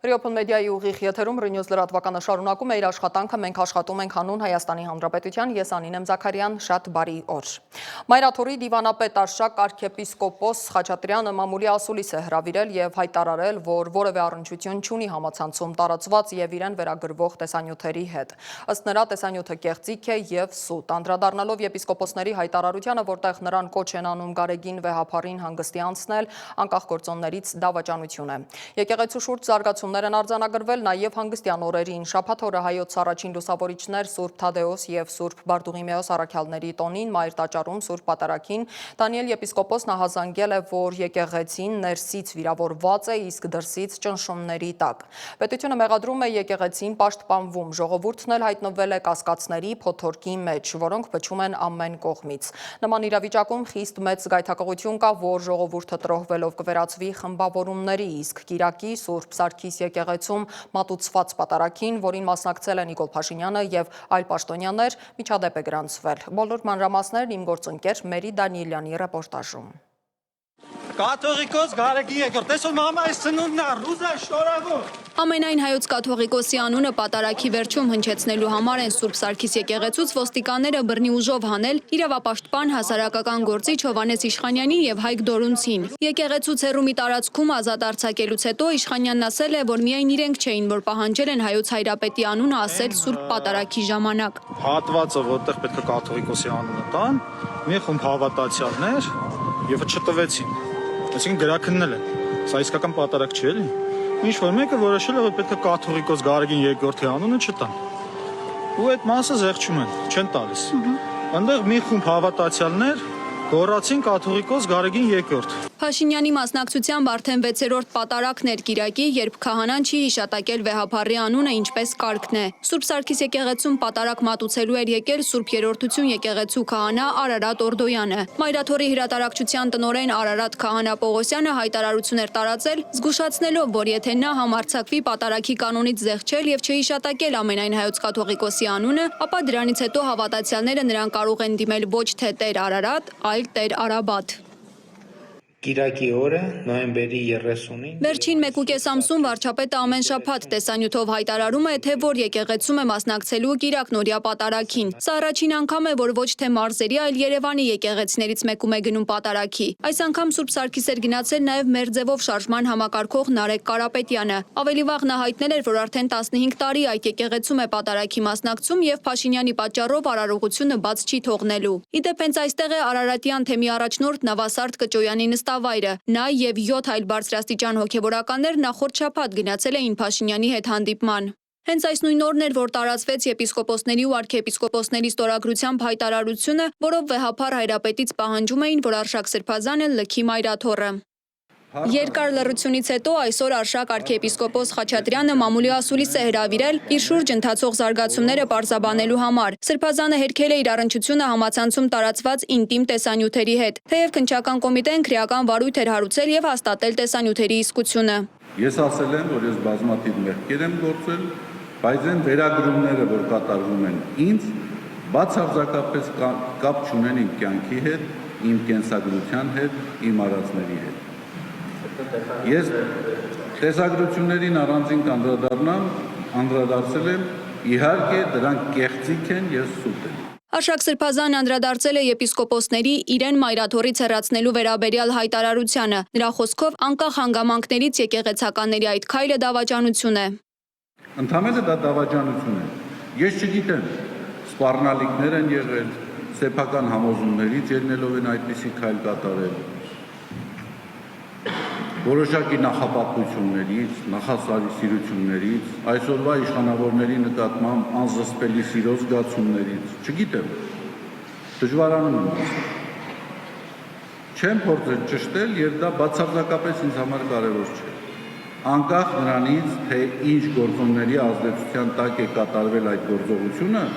Ռիոփն մեդիայի ուղիղ եթերում Ռինյուզ լրատվականը շարունակում է իր աշխատանքը «Մենք աշխատում ենք» հանուն Հայաստանի Հանրապետության, ես Անին եմ Զաքարյան, շատ բարի օր։ Մայրաթորի դիվանապետ Արշակ arքեպիսկոպոս Խաչատրյանը մամուլի ասուլիս է հրավիրել եւ հայտարարել, որ որևէ առնչություն չունի համացանցում տարածված եւ իրեն վերագրվող տեսանյութերի հետ։ Ըստ նրա տեսանյութը կեղծիք է եւ սուտ, անդրադառնալով եպիսկոպոսների հայտարարությանը, որտեղ նրան կոչ են անում Գարեգին վեհափարին հանգստի անցնել, անկախ գործոններից դավաճանություն է։ Եկեղեցու շուրջ զարգացում են արձանագրվել նաև հանգստյան օրերին, շաբաթ օրը հայոց առաջին լուսավորիչներ Սուրբ Թադեոս եւ Սուրբ Բարդուղիմեոս առաքյալների տոնին մայր տաճարում Սուրբ Պատարագին Դանիել եպիսկոպոսն ահազանգել է, որ եկեղեցին ներսից վիրավորված է, իսկ դրսից ճնշումների տակ։ Պետությունը մեղադրում է եկեղեցին պաշտպանվում, ժողովուրդն էլ հայտնվել է կասկածների փոթորկի մեջ, որոնք փչում են ամեն կողմից։ Նման իրավիճակում խիստ մեծ զգայթակղություն կա, որ ժողովուրդը տրոհվելով կվերածվի խմբավորումների, իսկ Կիրակի Սուրբ Սարգիս եկեղեցում մատուցված պատարագին, որին մասնակցել է Նիկոլ Փաշինյանը եւ այլ պաշտոնյաներ, միջադեպ է գրանցվել։ Բոլոր մանրամասներն իմ գործընկեր Մերի Դանիելյանի ռեպորտաժում։ Կաթողիկոս Գարեգին եկորդ, տեսօր մամա այս ծնունդն է, ռուզա շորավոր։ Ամենայն հայոց կաթողիկոսի անունը պատարագի վերջում հնչեցնելու համար են Սուրբ Սարգիս եկեղեցուց ոստիկանները բռնի ուժով հանել իրավապաշտպան հասարակական գործիչ Հովհաննես Իշխանյանին եւ Հայկ Դորունցին։ Եկեղեցուց հեռու մի տարածքում ազատ արձակելուց հետո Իշխանյանն ասել է, որ միայն իրենք չէին, որ պահանջել են հայոց հայրապետի անունը ասել Սուրբ պատարագի ժամանակ։ Հատվածը, որտեղ պետք է կաթողիկոսի անունը տան, մի խումբ հավատացյալներ եւ չտվեցին։ Այսինքն գրաքննել են։ Սա իսկական պատարագ չի էլի։ Ինչ որ մեկը որոշել է, որ պետք է կաթողիկոս Գարեգին երկրորդի անունը չտան։ Ու այդ մասը զեղչում են, չեն տալիս։ Այնտեղ մի խումբ հավատացյալներ գոռացին կաթողիկոս Գարեգին երկրորդ։ Փաշինյանի մասնակցությամբ արդեն 6-րդ պատարագն էր Կիրակի, երբ քահանան չի հիշատակել վեհափարի անունը ինչպես կարգն է։ Սուրբ Սարգիս եկեղեցում պատարագ մատուցելու էր եկել Սուրբ Երրորդություն եկեղեցու քահանա Արարատ Օրդոյանը։ Մայրաթորի հրատարակչության տնօրեն Արարատ քահանա Պողոսյանը հայտարարություն էր տարածել, զգուշացնելով, որ եթե նա համարձակվի պատարագի կանոնից զեղչել եւ չհիշատակել ամենայն հայոց կաթողիկոսի անունը, ապա դրանից հետո հավատացյալները նրան կարող են դիմել ոչ թե Տեր Արարատ, այլ Տեր Արաբատ։ Կիրակի օրը նոյեմբերի 30-ին Վերջին 1.5 ամսում վարչապետը ամեն շաբաթ տեսանյութով հայտարարում է, թե որ եկեղեցում է մասնակցելու Կիրակնօրյա պատարագին։ Սա առաջին անգամ է, որ ոչ թե մարզերի, այլ Երևանի եկեղեցիներից մեկում է գնում պատարագի։ Այս անգամ Սուրբ Սարգիս էր գնացել նաև մեր ձևով շարժման համակարգող Նարեկ Կարապետյանը։ Ավելի վաղ նա հայտնել էր, որ արդեն 15 տարի այդ եկեղեցում է պատարագի մասնակցում եւ Փաշինյանի պատճառով արարողությունը բաց չի թողնելու։ Իդեպ հենց այստեղ է Արարատյան թեմի առաջնորդ Նավասարդ Կճոյանի նստավայրը։ Նա եւ 7 այլ բարձրաստիճան հոգեվորականներ նախորդ շաբաթ գնացել էին Փաշինյանի հետ հանդիպման։ Հենց այս նույն օրն էր, որ տարածվեց եպիսկոպոսների ու արքեպիսկոպոսների ստորագրությամբ հայտարարությունը, որով վեհափար հայրապետից պահանջում էին, որ Արշակ Սրբազանը լքի Մայրաթոռը։ Երկար լռությունից հետո այսօր Արշակ arքեպիսկոպոս Խաչատրյանը մամուլի ասուլիս է հրավիրել իր շուրջ ընթացող զարգացումները պարզաբանելու համար։ Սրբազանը հերքել է իր առնչությունը համացանցում տարածված ինտիմ տեսանյութերի հետ, թեև քննչական կոմիտեն քրեական վարույթ էր հարուցել եւ հաստատել տեսանյութերի իսկությունը։ Ես ասել եմ, որ ես բազմաթիվ մեղքեր եմ գործել, բայց այն վերագրումները, որ կատարվում են ինձ, բացարձակապես կապ չունեն իմ կյանքի հետ, իմ կենսագրության հետ, իմ արածների հետ։ Ես տեսագրություններին առանձին անդրադարձել եմ, իհարկե դրանք կեղծիք են եւ սուտ են։ Արշակ Սրբազանը անդրադարձել է եպիսկոպոսների իրեն Մայրաթորից հեռացնելու վերաբերյալ հայտարարությանը։ Նրա խոսքով անկախ հանգամանքներից եկեղեցականների այդ քայլը դավաճանություն է։ Ընդհանրապես դա դավաճանություն է։ Ես չգիտեմ, սպառնալիքներ են եղել, սեփական համոզումներից ելնելով են այդպիսի քայլ կատարել։ Որոշակի նախապատվություններից, նախասիրություններից, այսօրվա իշխանավորների նկատմամբ անզսպելի սիրո զգացումներից, չգիտեմ, դժվարանում եմ։ Չեմ փորձել ճշտել եւ դա բացարձակապես ինձ համար կարեւոր չէ։ Անկախ նրանից, թե ինչ գործոնների ազդեցության տակ է կատարվել այդ գործողությունը,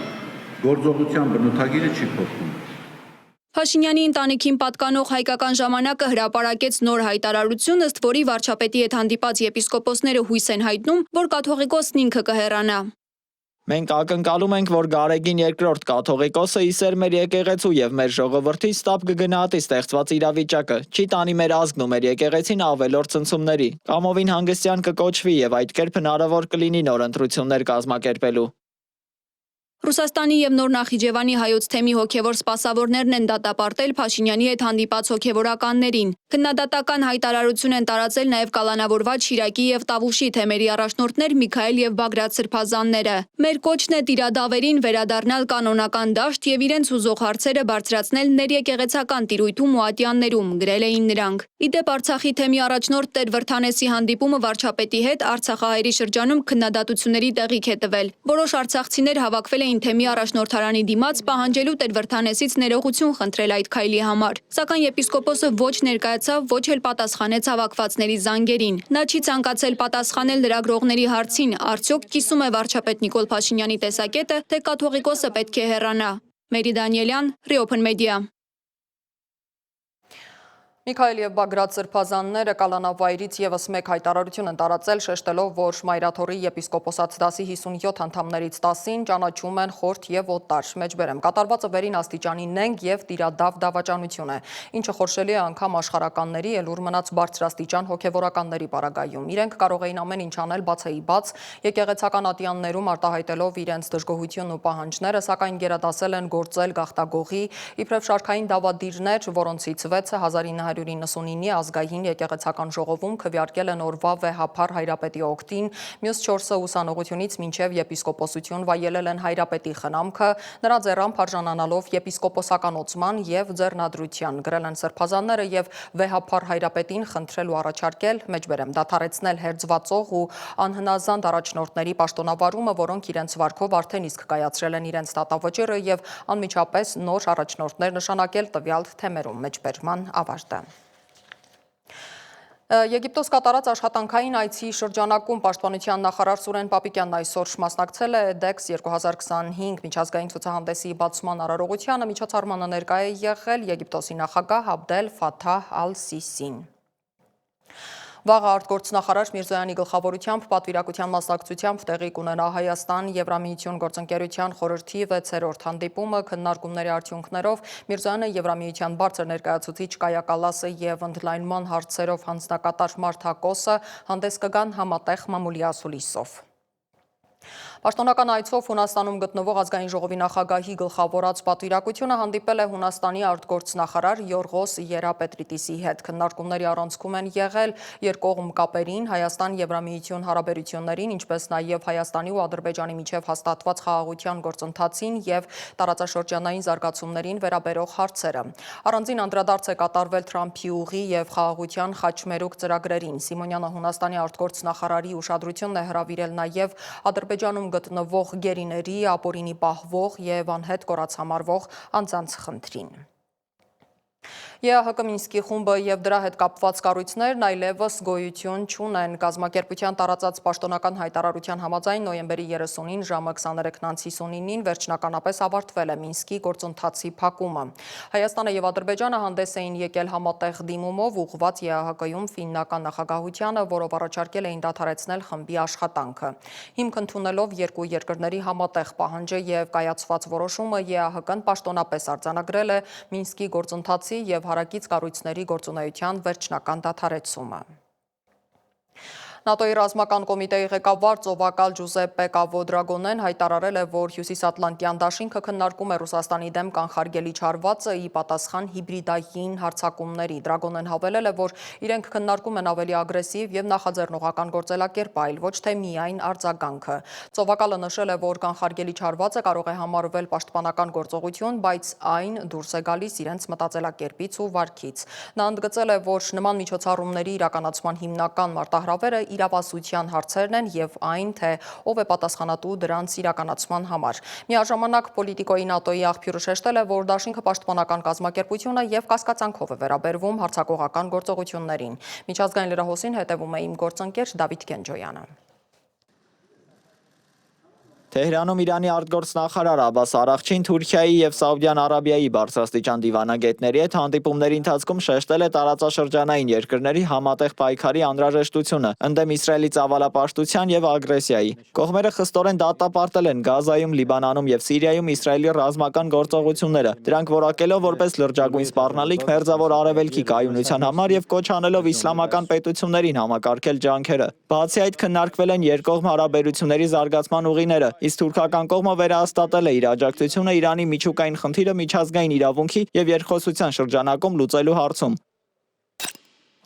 գործողության բնութագիրը չի փոխվում։ Փաշինյանի ընտանիքին պատկանող հայկական ժամանակը հրապարակեց նոր հայտարարություն, ըստ որի վարչապետի հետ հանդիպած եպիսկոպոսները հույս են հայտնում, որ կաթողիկոսն ինքը կհեռանա։ Մենք ակնկալում ենք, որ Գարեգին II կաթողիկոսը իսեր մեր եկեղեցու եւ մեր ժողովրդի ստապ կգնահատի ստեղծված իրավիճակը, չի տանի մեր ազգն ու մեր եկեղեցին ավելորդ ցնցումների։ Կամովին Հանգստյան կկոչվի եւ այդ կերպ հնարավոր կլինի նոր ընտրություններ կազմակերպելու։ Ռուսաստանի եւ Նոր Նախիջևանի հայոց թեմի հոգևոր սպասավորներն են դատապարտել Փաշինյանի հետ հանդիպած հոգևորականներին։ Քննադատական հայտարարություն են տարածել նաեւ կալանավորված Շիրակի եւ Տավուշի թեմերի առաջնորդներ Միքայել եւ Բագրատ Սրբազանները։ Մեր կոչն է տիրադավերին վերադառնալ կանոնական դաշտ եւ իրենց ուզող հարցերը բարձրացնել ներեկեղեցական տիրույթում ու ատյաններում, գրել էին նրանք։ Իդեպ Արցախի թեմի առաջնորդ Տեր Վրթանեսի հանդիպումը վարչապետի հետ Արցախահայերի շրջանում քննադատությունների տեղիք է տվել։ Որոշ արցախցիներ հավաքվել էին թեմի առաջնորդարանի դիմաց պահանջելու Տեր Վրթանեսից ներողություն խնդրել այդ քայլի համար, սակայն եպիսկոպոսը ոչ ներկայացավ, ոչ էլ պատասխանեց հավաքվածների զանգերին։ Նա չի ցանկացել պատասխանել լրագրողների հարցին, արդյոք կիսում է վարչապետ Նիկոլ Փաշինյանի տեսակետը, թե կաթողիկոսը պետք է հեռանա։ Մերի Դանիելյան, Reopen Media։ Միքայել եւ Բագրատ Սրբազանները կալանավայրից եւս մեկ հայտարարություն են տարածել, շեշտելով, որ Մայրաթորի եպիսկոպոսատ դասի 57 անդամներից 10-ին ճանաչում են խորթ եւ օտար։ Մեջբերեմ կատարվածը վերին աստիճանի նենգ եւ տիրադավ դավաճանություն է, ինչը խորշելի է անգամ աշխարհականների ելուր մնաց բարձրաստիճան հոգեվորականների պարագայում։ Իրենք կարող էին ամեն ինչ անել բացեի բաց, եկեղեցական ատյաններում արտահայտելով իրենց դժգոհությունն ու պահանջները, սակայն գերադասել են գործել գաղտագողի, իբրև շարքային դավադիրներ, որոնցից 6-ը 1999-ի ազգային եկեղեցական ժողովում քվեարկել են օրվա վեհափառ հայրապետի օգտին, մյուս 4-ը ուսանողությունից մինչև եպիսկոպոսություն վայելել են հայրապետի խնամքը, նրա ձեռամբ արժանանալով եպիսկոպոսականացման եւ ձեռնադրության, գրել են սրբազանները եւ վեհափառ հայրապետին խնդրել ու առաջարկել, մեջբերեմ դադարեցնել հերձվածող ու անհնազանդ առաջնորդների պաշտոնավարումը, որոնք իրենց վարքով արդեն իսկ կայացրել են իրենց դատավճիռը եւ անմիջապես նոր առաջնորդներ նշանակել տվյալ թեմերում, մեջբերման ավարտը։ Եգիպտոս կատարած աշխատանքային այցի շրջանակում պաշտպանության նախարար Սուրեն Պապիկյանն այսօր մասնակցել է EDEX 2025 միջազգային ցուցահանդեսի բացման արարողությանը, միջոցառմանը ներկա է եղել Եգիպտոսի նախագահ Աբդել Ֆաթահ Ալ-Սիսին։ Վաղը արտգործնախարար Միրզոյանի գլխավորությամբ պատվիրակության մասնակցությամբ տեղի կունենա Հայաստան Եվրամիություն գործընկերության խորհրդի 6-րդ հանդիպումը քննարկումների արդյունքներով Միրզոյանը Եվրամիության բարձր ներկայացուցիչ Կայա Կալասը եւ ընդլայնման հարցերով հանձնակատար Մարթա Կոսը հանդես կգան համատեղ մամուլի ասուլիսով։ Պաշտոնական այցով Հունաստանում գտնվող ազգային ժողովի նախագահի գլխավորած պատվիրակությունը հանդիպել է Հունաստանի արտգործնախարար Յորղոս Երապետրիտիսի հետ։ Քննարկումների առանցքում են եղել երկկողմ կապերին, Հայաստան-Եվրամիություն հարաբերություններին, ինչպես նաև Հայաստանի ու Ադրբեջանի միջև հաստատված խաղաղության գործընթացին եւ տարածաշրջանային զարգացումներին վերաբերող հարցերը։ Առանձին անդրադարձ է կատարվել Թրամփի ուղի եւ խաղաղության խաչմերուկ ծրագրերին։ Սիմոնյանը Հունաստանի արտգործնախարարի ուշադրությունն է հրավիրել նաև Ադրբեջանում գտնվող գերիների, ապօրինի պահվող եւ անհետ կորած համարվող անձանց խնդրին։ ԵԱՀԿ Մինսկի խումբը եւ դրա հետ կապված կառույցներն այլևս գոյություն չունեն։ Կազմակերպության տարածած պաշտոնական հայտարարության համաձայն նոյեմբերի 30-ին ժամը 23:59-ին վերջնականապես ավարտվել է Մինսկի գործընթացի փակումը։ Հայաստանը եւ Ադրբեջանը հանդես էին եկել համատեղ դիմումով ուղղված ԵԱՀԿ-ում ֆիննական նախագահությանը, որով առաջարկել էին դադարեցնել խմբի աշխատանքը։ Հիմք ընդունելով երկու երկրների համատեղ պահանջը եւ կայացված որոշումը ԵԱՀԿ-ն պաշտոնապես արձանագրել է Մինսկի գործընթացի եւ հարակից կառույցների գործունեության վերջնական դադարեցումը։ ՆԱՏՕ-ի ռազմական կոմիտեի ղեկավար ծովակալ Ջուզեպպե Կավո Դրագոնեն հայտարարել է, որ Հյուսիսատլանտյան դաշինքը քննարկում է Ռուսաստանի դեմ կանխարգելիչ հարվածը ի պատասխան հիբրիդային հարձակումների։ Դրագոնեն հավելել է, որ իրենք քննարկում են ավելի ագրեսիվ եւ նախաձեռնողական գործելակերպ, այլ ոչ թե միայն արձագանքը։ Ծովակալը նշել է, որ կանխարգելիչ հարվածը կարող է համարվել պաշտպանական գործողություն, բայց այն դուրս է գալիս իրենց մտածելակերպից ու վարքից։ Նա ընդգծել է, որ նման միջոցառումների իրականացման հիմնական մարտահրավերը իրավասության հարցերն են եւ այն, թե ով է պատասխանատու դրանց իրականացման համար։ Միաժամանակ պոլիտիկոյի ՆԱՏՕ-ի աղբյուրը շեշտել է, որ դաշինքը պաշտպանական կազմակերպություն է եւ կասկածանքով է վերաբերվում հարձակողական գործողություններին։ Միջազգային լրահոսին հետևում է իմ գործընկեր Դավիթ Կենջոյանը։ Թեհրանում Իրանի արտգործնախարար Աբբաս Արաղչին Թուրքիայի եւ Սաուդյան Արաբիայի բարձրաստիճան դիվանագետների հետ հանդիպումների ընթացքում շեշտել է տարածաշրջանային երկրների համատեղ պայքարի անհրաժեշտությունը ընդդեմ Իսրայելի ծավալապաշտության եւ ագրեսիայի։ Կողմերը խստորեն դատապարտել են Գազայում, Լիբանանում եւ Սիրիայում Իսրայելի ռազմական գործողությունները, դրանք որակելով որպես լրջագույն սպառնալիք Մերձավոր Արևելքի կայունության համար եւ կոչ անելով իսլամական պետություններին համակարգել ջանքերը։ Բացի այդ քննարկվել են երկկողմ հարաբերությունների զարգացման ուղիները, իսկ թուրքական կողմը վերահաստատել է իր աջակցությունը Իրանի միջուկային խնդիրը միջազգային իրավունքի եւ երկխոսության շրջանակում լուծելու հարցում։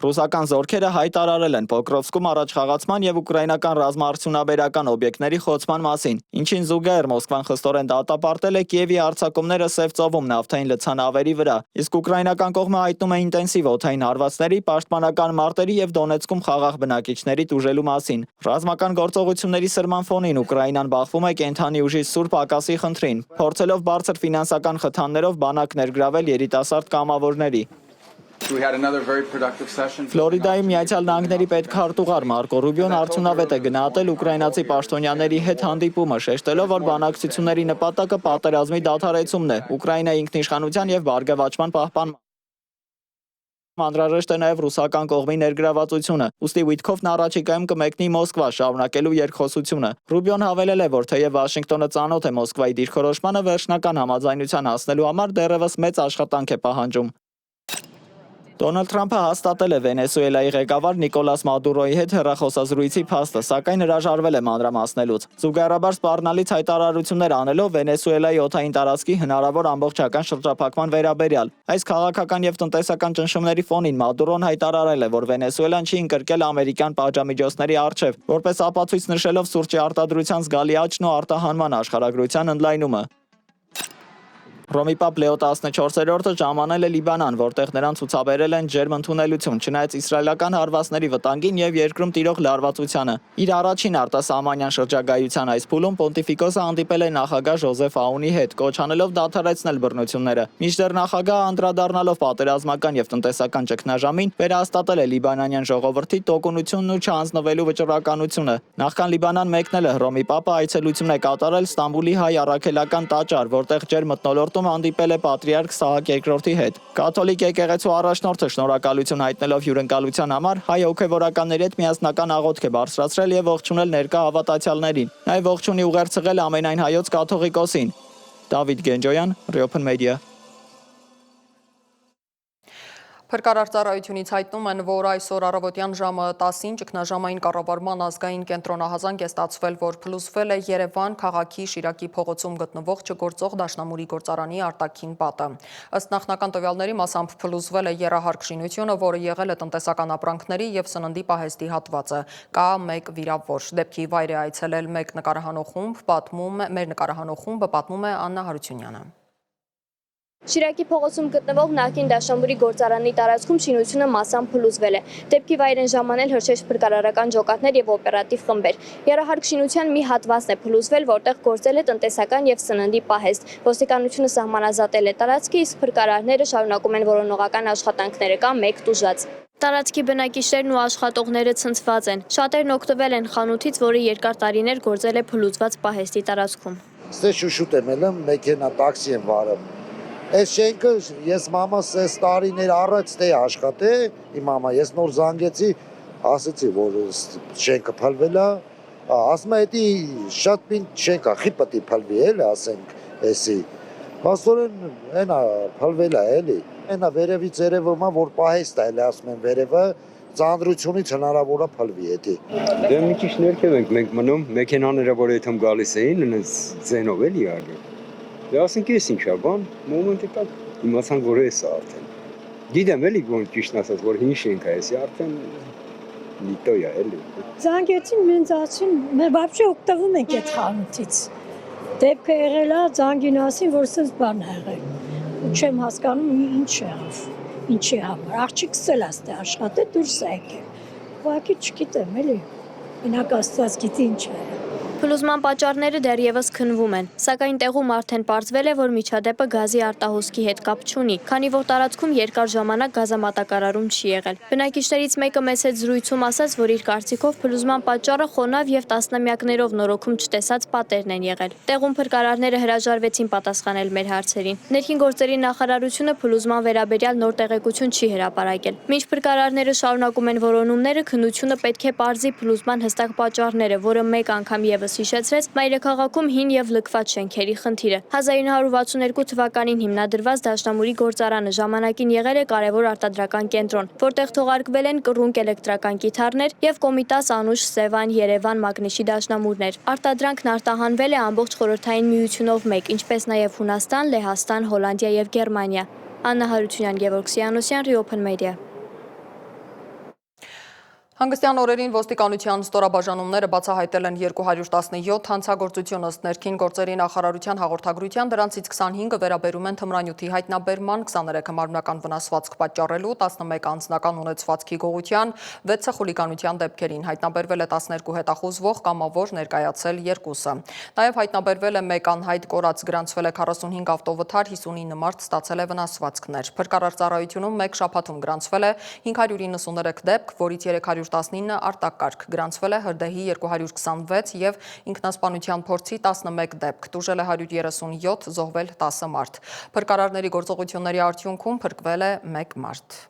Ռուսական զորքերը հայտարարել են Պոկրովսկում առաջխաղացման եւ ուկրաինական ռազմաարդյունաբերական օբյեկտների խոցման մասին, ինչին զուգահեռ Մոսկվան խստորեն դատապարտել է Կիևի հարձակումները Սև ծովում նավթային լցանավերի վրա, իսկ ուկրաինական կողմը հայտնում է ինտենսիվ օդային հարվածների, պաշտպանական մարտերի եւ Դոնեցկում խաղաղ բնակիչների տուժելու մասին։ Ռազմական գործողությունների սրման ֆոնին Ուկրաինան բախվում է կենթանի ուժի սուրբ ակասի խնդրին, փորձելով բարձր ֆինանսական խթաններով բանակ ներգրավել երիտասարդ կամավորների։ Ֆլորիդայի Միացյալ Նահանգների պետքարտուղար Մարկո Ռուբիոն արդյունավետ է գնահատել ուկրաինացի պաշտոնյաների հետ հանդիպումը, շեշտելով, որ բանակցությունների նպատակը պատերազմի դադարեցումն է, Ուկրաինայի ինքնիշխանության եւ բարգավաճման պահպանման։ Անհրաժեշտ է նաև ռուսական կողմի ներգրավվածությունը, ուստի Ուիտքոֆն առաջիկայում կմեկնի Մոսկվա շարունակելու երկխոսությունը։ Ռուբիոն հավելել է, որ թեև Վաշինգտոնը ծանոթ է Մոսկվայի դիրքորոշմանը, վերջնական համաձայնության հասնելու համար դեռևս մեծ աշխատանք է պահանջում։ Դոնալդ Թրամփը հաստատել է Վենեսուելայի ղեկավար Նիկոլաս Մադուրոյի հետ հեռախոսազրույցի փաստը, սակայն հրաժարվել է մանրամասնելուց։ Զուգահեռաբար սպառնալից հայտարարություններ անելով Վենեսուելայի օդային տարածքի հնարավոր ամբողջական շրջափակման վերաբերյալ։ Այս քաղաքական եւ տնտեսական ճնշումների ֆոնին Մադուրոն հայտարարել է, որ Վենեսուելան չի ընկրկել ամերիկյան պատժամիջոցների առջև, որպես ապացույց նշելով սուրճի արտադրության զգալի աճն ու արտահանման աշխարհագրության ընդլայնումը։ Ռոմի Պապ Լեո 14-րդը ժամանել է Լիբանան, որտեղ նրան ցուցաբերել են ջերմ ընդունելություն, չնայած իսրայելական հարվածների վտանգին եւ երկրում տիրող լարվածությանը։ Իր առաջին արտասահմանյան շրջագայության այս փուլում Պոնտիֆիկոսը հանդիպել է նախագահ Ժոզեֆ Աունի հետ, կոչ անելով դադարեցնել բռնությունները։ Մինչդեռ նախագահը անդրադառնալով պատերազմական եւ տնտեսական ճգնաժամին, վերահաստատել է լիբանանյան ժողովրդի տոկունությունն ու չհանձնվելու վճռականությունը։ Նախքան Լիբանան մեկնելը Ռոմի Պապը այցելություն է կատարել Ստամբուլի հայ առաքելական տաճար, որտեղ ջերմ մթնոլորտում հանդիպել է պատրիարք Սահակ II-ի հետ։ Կաթոլիկ եկեղեցու առաջնորդը շնորհակալություն հայտնելով հյուրընկալության համար հայ հոգևորականների հետ միասնական աղոթք է բարձրացրել եւ ողջունել ներկա հավատացյալներին։ Նաեւ ողջունի ուղերձղել ամենայն հայոց կաթողիկոսին։ Դավիթ Գենջոյան, Riopen Media։ Փրկարար ծառայությունից հայտնում են, որ այսօր առավոտյան ժամը 10-ին ճգնաժամային կառավարման ազգային կենտրոնահազանգ է ստացվել, որ փլուզվել է Երևան քաղաքի Շիրակի փողոցում գտնվող չգործող դաշնամուրի գործարանի արտաքին պատը։ Ըստ նախնական տվյալների մասամբ փլուզվել է եռահարկ շինությունը, որը եղել է տնտեսական ապրանքների եւ սննդի պահեստի հատվածը։ Կա մեկ վիրավոր։ Դեպքի վայր է այցելել մեկ նկարահանող խումբ, մեր նկարահանող խումբը պատմում է Աննա Հարությունյանը։ Շիրակի փողոցում գտնվող նախկին դաշնամուրի գործարանի տարածքում շինությունը մասամբ փլուզվել է։ Դեպքի վայր են ժամանել հրշեջ փրկարարական ջոկատներ եւ օպերատիվ խմբեր։ Եռահարկ շինության մի հատվածն է փլուզվել, որտեղ գործել է տնտեսական եւ սննդի պահեստ։ Ոստիկանությունը սահմանազատել է տարածքը, իսկ փրկարարները շարունակում են որոնողական աշխատանքները, կա մեկ տուժած։ Տարածքի բնակիչներն ու աշխատողները ցնցված են։ Շատերն օգտվել են խանութից, որը երկար տարիներ գործել է փլուզված պահեստի տարածքում։ Ստե շուշուտ եմ ելում, մեքենա, տաքսի եմ վարում։ Այս շենքը ես մամաս այս տարիներ առաջ ստե աշխատե, իմ մամա, ես նոր զանգեցի, ասեցի, որ շենքը փլվել է, ասում է, դա շատ պինդ շենք է, խի պետք է փլվի, էլի, ասենք, էսի։ Փաստորեն այնա փլվել է, էլի։ Այնա վերևից երևում է, որ պահեստ է, էլի, ասում են վերևը, ծանրությունից հնարավոր է փլվի, էդի։ Դե մի քիչ ներքև ենք մենք մնում, մեքենաները, որ այդում գալիս էին, այնպես ձենով էլի ալի։ Դե ասենք ես ինչա բան, մոմենտի տակ իմացանք, որ էս է արդեն։ Գիտեմ էլի ոնց ճիշտ ասած, որ հին շենք է, էսի արդեն լիտո է էլի։ Զանգեցին մենց ասին, մեր բաբշե օգտվում ենք այդ խանութից։ Դեպքը եղել է զանգին ասին, որ սենց բան է եղել։ Ու չեմ հասկանում ինչ եղավ, ինչի համար։ Աղջիկս էլ աստե աշխատե դուրս է եկել։ Ուղղակի չգիտեմ էլի։ Մենակ Աստված գիտի ինչ է եղել։ Փլուզման պատճառները դեռևս քննվում են, սակայն տեղում արդեն պարզվել է, որ միջադեպը գազի արտահոսքի հետ կապ չունի, քանի որ տարածքում երկար ժամանակ գազամատակարարում չի եղել։ Բնակիչներից մեկը մեծ հետ զրույցում ասաց, որ իր կարծիքով փլուզման պատճառը խոնավ եւ տասնամյակներով նորոգում չտեսած պատերն են եղել։ Տեղում փրկարարները հրաժարվեցին պատասխանել մեր հարցերին։ Ներքին գործերի նախարարությունը փլուզման վերաբերյալ նոր տեղեկություն չի հրապարակել։ Մինչ փրկարարները շարունակում են որոնումները, քննությունը պետք է պարզի փլուզման հստակ պատճառները, որը մեկ անգամ եւս հիշեցրեց մայրաքաղաքում հին եւ լքված շենքերի խնդիրը։ 1962 թվականին հիմնադրված Դաշնամուրի գործարանը ժամանակին եղել է կարևոր արտադրական կենտրոն, որտեղ թողարկվել են կռունկ էլեկտրական կիթառներ եւ Կոմիտաս, Անուշ, Սևան, Երևան մագնիշի դաշնամուրներ։ Արտադրանքն արտահանվել է ամբողջ խորհրդային միությունով մեկ, ինչպես նաեւ Հունաստան, Լեհաստան, Հոլանդիա եւ Գերմանիա։ Աննա Հարությունյան, Գևորգ Սյանոսյան, Reopen Media։ Հանգստյան օրերին ոստիկանության ստորաբաժանումները բացահայտել են 217 հանցագործություն ըստ ներքին գործերի նախարարության հաղորդագրության, դրանցից 25-ը վերաբերում են թմրանյութի հայտնաբերման, 23-ը մարմնական վնասվածք պատճառելու, 11 անձնական ունեցվածքի գողության, 6-ը խուլիգանության դեպքերին, հայտնաբերվել է 12 հետախուզվող, կամավոր ներկայացել 2-ը։ Նաև հայտնաբերվել է 1 անհայտ կորած, գրանցվել է 45 ավտովթար, 59 մարդ ստացել է վնասվածքներ։ Փրկարար ծառայությունում 1 շաբաթում գրանցվել է 593 դեպք, որից 319 արտակարգ, գրանցվել է հրդեհի 226 և ինքնասպանության փորձի 11 դեպք, տուժել է 137, զոհվել 10 մարդ։ Փրկարարների գործողությունների արդյունքում փրկվել է 1 մարդ։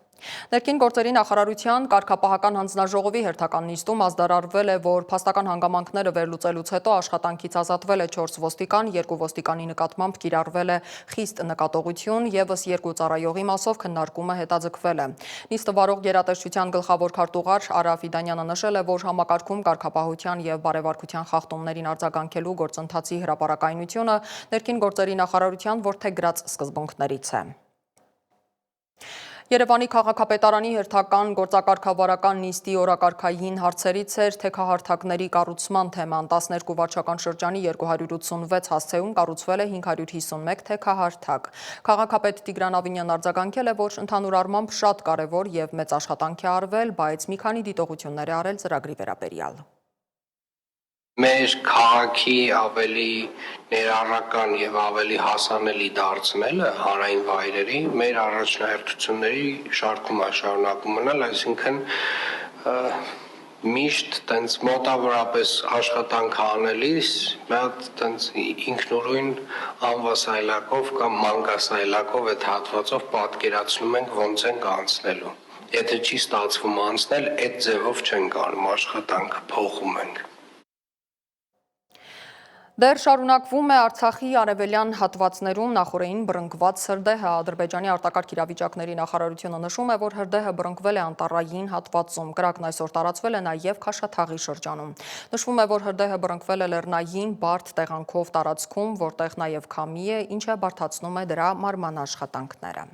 Ներքին գործերի նախարարության կարգապահական հանձնաժողովի հերթական նիստում ազդարարվել է, որ փաստական հանգամանքները վերլուծելուց հետո աշխատանքից ազատվել է 4 ոստիկան, 2 ոստիկանի նկատմամբ կիրառվել է խիստ նկատողություն, ևս 2 ծառայողի մասով քննարկումը հետաձգվել է։ Նիստը վարող գերատեսչության գլխավոր քարտուղար Արա Ֆիդանյանը նշել է, որ համակարգում կարգապահության և բարևարկության խախտումներին արձագանքելու գործընթացի հրապարակայնությունը ներքին գործերի նախարարության որդեգրած սկզբունքներից է։ Երևանի քաղաքապետարանի հերթական գործակարգավարական նիստի օրակարգային հարցերից էր թեքահարթակների կառուցման թեման, 12 վարչական շրջանի 286 հասցեում կառուցվել է 551 թեքահարթակ։ Քաղաքապետ Տիգրան Ավինյանն արձագանքել է, որ ընդհանուր առմամբ շատ կարևոր և մեծ աշխատանք է արվել, բայց մի քանի դիտողություններ է արել ծրագրի վերաբերյալ։ Մեր քաղաքի ավելի ներառական եւ ավելի հասանելի դարձնելը հանրային վայրերի մեր առաջնահերթությունների շարքում է շարունակում մնալ, այսինքն միշտ տենց մոտավորապես աշխատանք անելիս մի հատ տենց ինքնուրույն անվասայլակով կամ մանկասայլակով այդ հատվածով պատկերացնում ենք ոնց ենք անցնելու։ Եթե չի ստացվում անցնել, այդ ձևով չենք անում աշխատանքը, փոխում ենք։ Դեռ շարունակվում է Արցախի արևելյան հատվածներում նախօրեին բռնկված հրդեհը։ Ադրբեջանի արտակարգ իրավիճակների նախարարությունը նշում է, որ հրդեհը բռնկվել է անտառային հատվածում։ Կրակն այսօր տարածվել է նաև Քաշաթաղի շրջանում։ Նշվում է, որ հրդեհը բռնկվել է լեռնային բարդ տեղանքով տարածքում, որտեղ նաև քամի է, ինչը բարդացնում է դրա մարման աշխատանքները։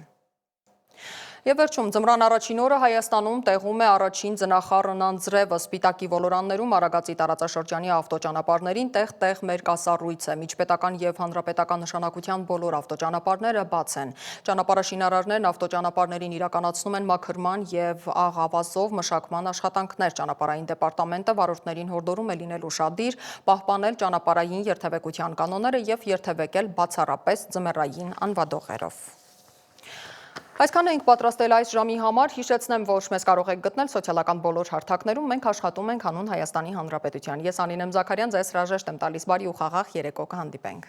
Եվ վերջում, ձմռան առաջին օրը Հայաստանում տեղում է առաջին ձնախառն անձրևը, Սպիտակի ոլորաններում Արագածի տարածաշրջանի ավտոճանապարհներին տեղ-տեղ մերկասառույց է, միջպետական և հանրապետական նշանակության բոլոր ավտոճանապարհները բաց են։ Ճանապարհաշինարարներն ավտոճանապարհներին իրականացնում են մաքրման և աղավազով մշակման աշխատանքներ։ Ճանապարհային դեպարտամենտը վարորդներին հորդորում է լինել ուշադիր, պահպանել ճանապարհային երթևեկության կանոնները և երթևեկել բացառապես ձմեռային անվադողերով։ Այսքանը ենք պատրաստել այս ժամի համար, հիշեցնեմ, որ մեզ կարող եք գտնել սոցիալական բոլոր հարթակներում, մենք աշխատում ենք հանուն Հայաստանի Հանրապետության։ Ես Անին եմ Զաքարյան, ձեզ հրաժեշտ եմ տալիս, բարի ու խաղաղ երեկո, կհանդիպենք։